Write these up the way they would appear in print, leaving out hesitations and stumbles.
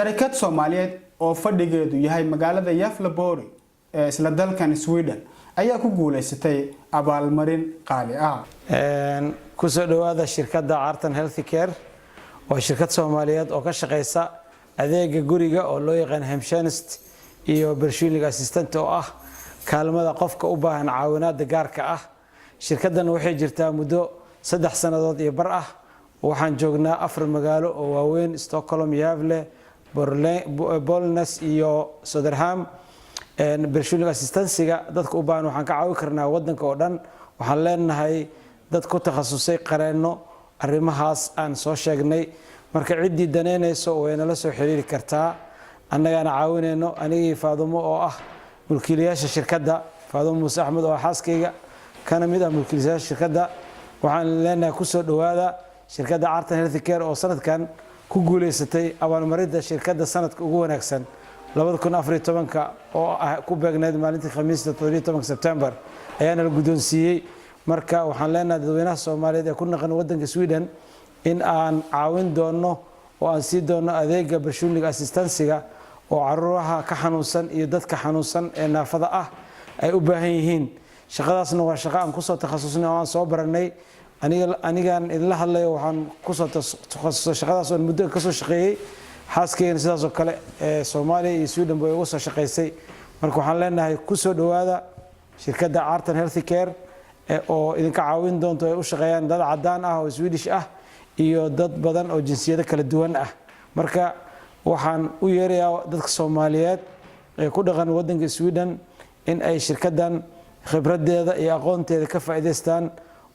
sharikad Soomaaliyeed oo fadhigeedu yahay magaalada Gävleborg ee isla dalkan Sweden ayaa ku guuleysatay abaalmarin qaali ah. ku soo dhawaada shirkadda Artan Healthcare oo shirkad Soomaaliyeed oo ka shaqeysa adeega guriga oo loo yaqaan Hemtjänst iyo Personlig Assistent oo ah kaalmada qofka u baahan caawinaad gaarka ah. shirkaddan waxay jirtaa muddo 3 sanadood iyo bar ah. waxaan joognaa 4 magaalo oo waaweyn Stockholm, Gävle, Bollnäs iyo Söderhamn. Personlig Assistensiga dadka u baahan waxaan ka caawin karnaa wadanka oo dhan. waxaan leenahay dad ku takhasusay qareeno arrimahaas aan soo sheegnay. marka ciddii daneynayso way nala soo xiriiri kartaa. annagana caawinayno anigii Faadumo oo ah mulkiilayaasha shirkadda. Faadumo Muuse Axmed oo xaaskayga kana mid ah mulkiilayaasha shirkadda. waxaan leenahay ku soo dhawaada shirkadda Artan Healthcare oo sanadkan ku guuleysatay abaalmarinta shirkadda sanadka ugu wanaagsan 2014 oo ku beegneed maalintii Khamiista 17 September ayaana la guddoonsiiyay. marka waxaan leenahay dadweynaha Soomaaliyeed ee ku naqan wadanka Sweden in aan caawin doono oo aan sii doono adeega Personlig Assistensiga oo caruuraha ka xanuunsan iyo dadka xanuunsan ee naafada ah ay u baahan yihiin. shaqadaasna waa shaqo aan ku soo takhasusnay oo aan soo baranay. anigaan idinla hadlayo waxaan ku soo takhasusay shaqadaas oo muddo ka soo shaqeeyay. xaaskayna sidaas oo kale Soomaaliya iyo Sweden bay uga soo shaqeysay. marka waxaan leenahay ku soo dhawaada shirkadda Artan Healthcare oo idinka caawin doonto ay u shaqeeyaan dad cadaan ah oo Swedish ah iyo dad badan oo jinsiyado kala duwan ah. marka waxaan u yeerayaa dadka Soomaaliyeed ee ku dhaqan wadanka Sweden in ay shirkaddan khibradeeda iyo aqoonteeda ka faa'iideystaan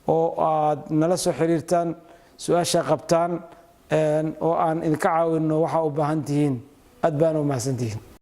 oo aad nala soo xiriirtaan su'aasha qabtaan oo aan idinka caawinno waxa u baahan tihiin. aad baan u mahadsantihiin.